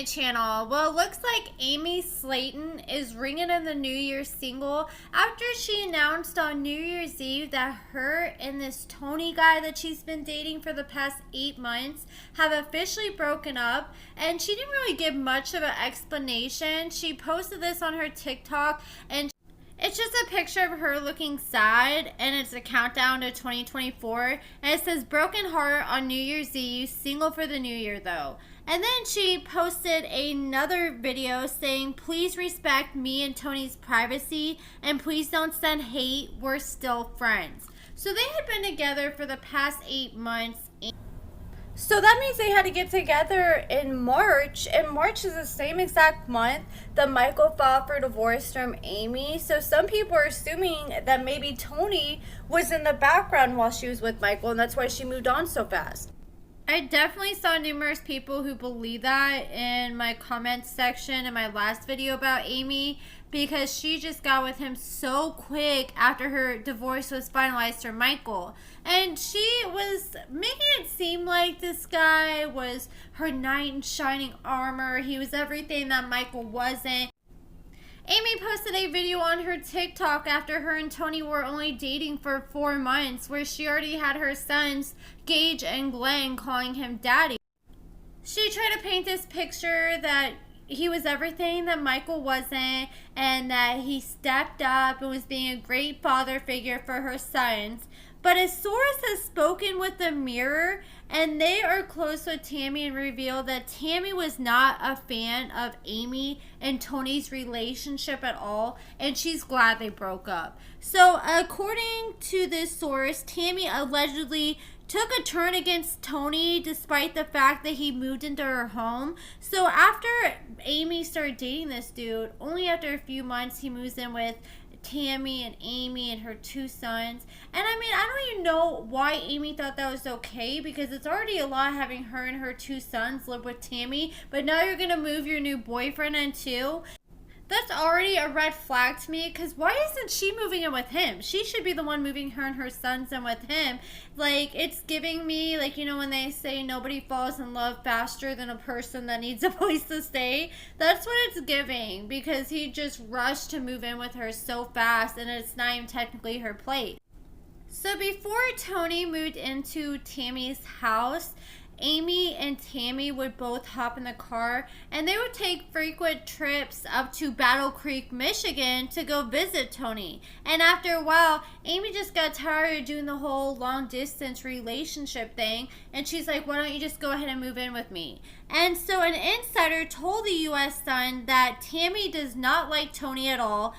my channel. Well, it looks like Amy Slaton is ringing in the New Year's single after she announced on New Year's Eve that her and this Tony guy that she's been dating for the past 8 months have officially broken up, and she didn't really give much of an explanation. She posted this on her TikTok, and it's just a picture of her looking sad, and it's a countdown to 2024, and it says, broken heart on New Year's Eve, single for the new year though. And then she posted another video saying, please respect me and Tony's privacy, and please don't send hate, we're still friends. So they had been together for the past 8 months. So that means they had to get together in March, and March is the same exact month that Michael filed for divorce from Amy. So some people are assuming that maybe Tony was in the background while she was with Michael, and that's why she moved on so fast. I definitely saw numerous people who believe that in my comments section in my last video about Amy, because she just got with him so quick after her divorce was finalized from Michael. And she was making it seem like this guy was her knight in shining armor. He was everything that Michael wasn't. Amy posted a video on her TikTok after her and Tony were only dating for 4 months, where she already had her sons, Gage and Glenn, calling him daddy. She tried to paint this picture that he was everything that Michael wasn't, and that he stepped up and was being a great father figure for her sons. But a source has spoken with the Mirror, and they are close with Tammy, and revealed that Tammy was not a fan of Amy and Tony's relationship at all, and she's glad they broke up. So according to this source, Tammy allegedly took a turn against Tony despite the fact that he moved into her home. So after Amy started dating this dude, only after a few months he moves in with Tammy and Amy and her 2 sons. And I mean, I don't even know why Amy thought that was okay, because it's already a lot having her and her 2 sons live with Tammy, but now you're gonna move your new boyfriend in too. That's already a red flag to me, because why isn't she moving in with him? She should be the one moving her and her sons in with him. Like, it's giving me, like, you know, when they say nobody falls in love faster than a person that needs a place to stay. That's what it's giving, because he just rushed to move in with her so fast, and it's not even technically her place. So before Tony moved into Tammy's house, Amy and Tammy would both hop in the car, and they would take frequent trips up to Battle Creek, Michigan to go visit Tony. And after a while, Amy just got tired of doing the whole long distance relationship thing, and she's like, why don't you just go ahead and move in with me? And so an insider told the US Sun that Tammy does not like Tony at all.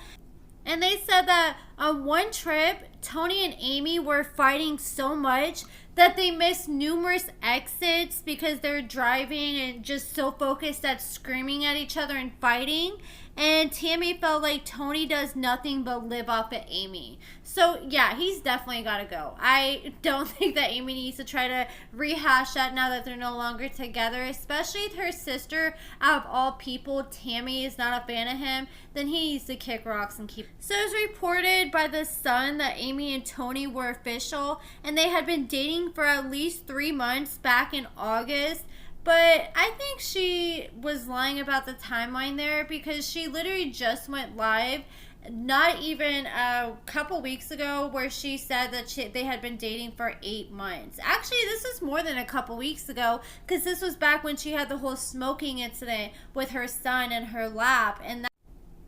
And they said that on one trip, Tony and Amy were fighting so much that they missed numerous exits because they're driving and just so focused at screaming at each other and fighting. And Tammy felt like Tony does nothing but live off of Amy. So yeah, he's definitely got to go. I don't think that Amy needs to try to rehash that now that they're no longer together, especially with her sister. Out of all people, Tammy is not a fan of him. Then he needs to kick rocks and keep. So it was reported by the Sun that Amy and Tony were official, and they had been dating for at least 3 months back in August. But I think she was lying about the timeline there, because she literally just went live not even a couple weeks ago where she said that they had been dating for 8 months. Actually, this was more than a couple weeks ago, because this was back when she had the whole smoking incident with her son in her lap.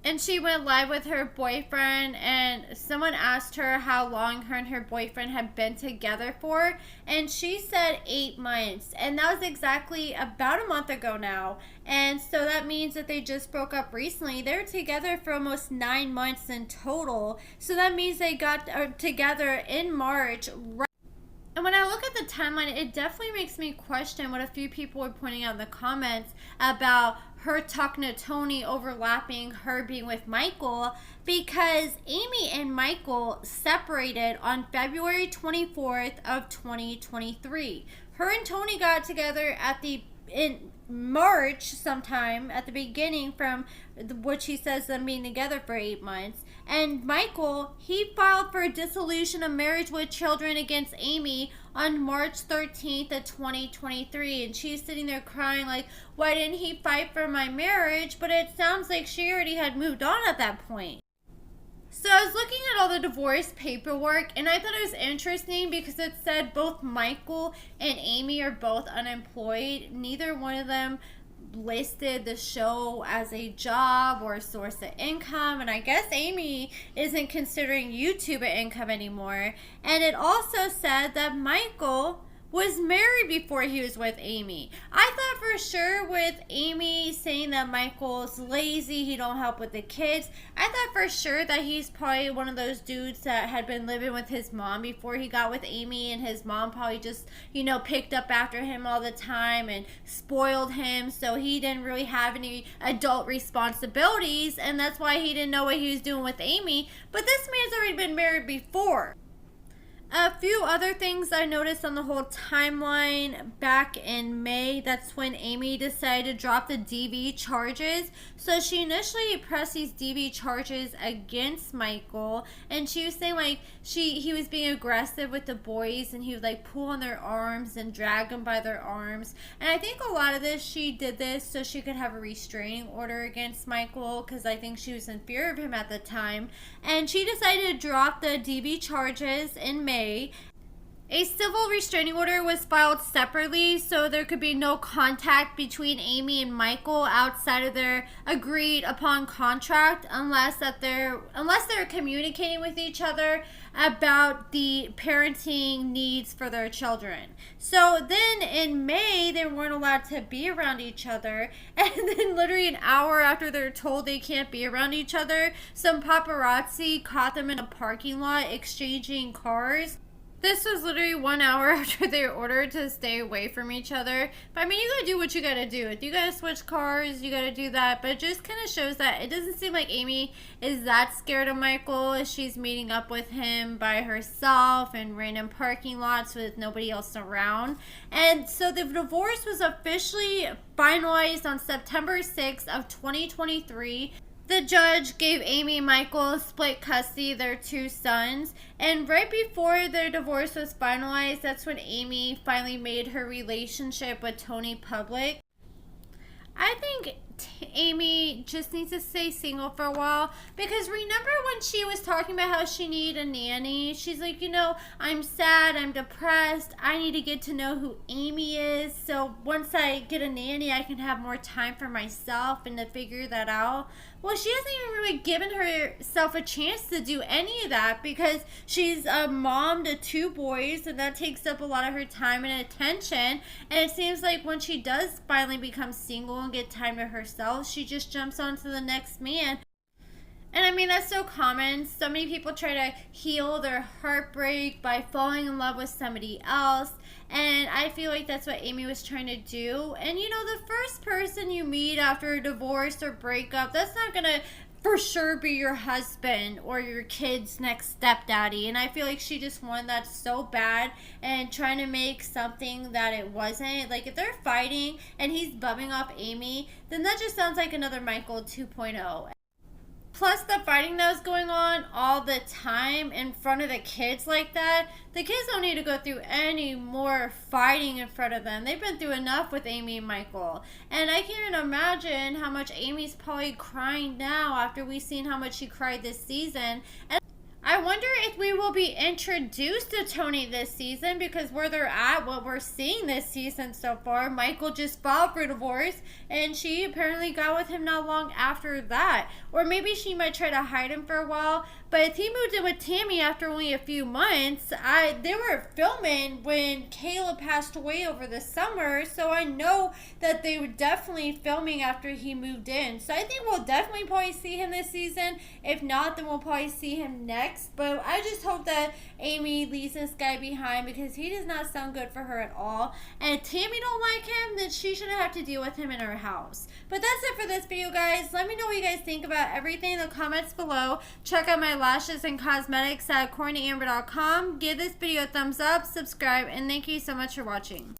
And she went live with her boyfriend, and someone asked her how long her and her boyfriend had been together for, and she said 8 months, and that was exactly about a month ago now. And so that means that they just broke up recently. They were together for almost 9 months in total, so that means they got together in March. And when I look at the timeline, it definitely makes me question what a few people were pointing out in the comments about her talking to Tony overlapping her being with Michael, because Amy and Michael separated on February 24th of 2023. Her and Tony got together in March sometime at the beginning, from what she says them being together for 8 months. And Michael, he filed for dissolution of marriage with children against Amy on March 13th of 2023. And she's sitting there crying like, why didn't he fight for my marriage? But it sounds like she already had moved on at that point. So I was looking at all the divorce paperwork, and I thought it was interesting because it said both Michael and Amy are both unemployed. Neither one of them listed the show as a job or a source of income, and I guess Amy isn't considering YouTube an income anymore. And it also said that Michael was married before he was with Amy. I thought for sure with Amy saying that Michael's lazy, he don't help with the kids, I thought for sure that he's probably one of those dudes that had been living with his mom before he got with Amy, and his mom probably just, picked up after him all the time and spoiled him, so he didn't really have any adult responsibilities, and that's why he didn't know what he was doing with Amy. But this man's already been married before. A few other things I noticed on the whole timeline back in May. That's when Amy decided to drop the DV charges. So she initially pressed these DV charges against Michael, and she was saying like he was being aggressive with the boys, and he would like pull on their arms and drag them by their arms. And I think a lot of this, she did this so she could have a restraining order against Michael, because I think she was in fear of him at the time. And she decided to drop the DV charges in May. A civil restraining order was filed separately, so there could be no contact between Amy and Michael outside of their agreed upon contract, unless they're communicating with each other about the parenting needs for their children. So then in May, they weren't allowed to be around each other, and then literally an hour after they're told they can't be around each other, some paparazzi caught them in a parking lot exchanging cars. This was literally 1 hour after they were ordered to stay away from each other. But I mean, you gotta do what you gotta do. If you gotta switch cars, you gotta do that. But it just kind of shows that it doesn't seem like Amy is that scared of Michael. She's meeting up with him by herself in random parking lots with nobody else around. And so the divorce was officially finalized on September 6th of 2023. The judge gave Amy and Michael split custody of their 2 sons. And right before their divorce was finalized, that's when Amy finally made her relationship with Tony public. I think Amy just needs to stay single for a while, because remember when she was talking about how she needed a nanny? She's like, I'm sad, I'm depressed, I need to get to know who Amy is, so once I get a nanny I can have more time for myself and to figure that out. Well, she hasn't even really given herself a chance to do any of that, because she's a mom to 2 boys, and that takes up a lot of her time and attention. And it seems like when she does finally become single and get time to herself, she just jumps onto the next man. And I mean, that's so common. So many people try to heal their heartbreak by falling in love with somebody else. And I feel like that's what Amy was trying to do. And the first person you meet after a divorce or breakup, that's not going to for sure be your husband or your kid's next stepdaddy. And I feel like she just wanted that so bad and trying to make something that it wasn't. Like, if they're fighting and he's bumming off Amy, then that just sounds like another Michael 2.0. Plus the fighting that was going on all the time in front of the kids like that. The kids don't need to go through any more fighting in front of them. They've been through enough with Amy and Michael. And I can't even imagine how much Amy's probably crying now after we've seen how much she cried this season. And I wonder if we will be introduced to Tony this season, because where they're at, what we're seeing this season so far, Michael just filed for divorce, and she apparently got with him not long after that. Or maybe she might try to hide him for a while. But if he moved in with Tammy after only a few months, they were filming when Kayla passed away over the summer, so I know that they were definitely filming after he moved in. So I think we'll definitely probably see him this season. If not, then we'll probably see him next. But I just hope that Amy leaves this guy behind, because he does not sound good for her at all. And if Tammy don't like him, then she shouldn't have to deal with him in her house. But that's it for this video, guys. Let me know what you guys think about everything in the comments below. Check out my lashes and cosmetics at AccordingtoAmber.com. Give this video a thumbs up, subscribe, and thank you so much for watching.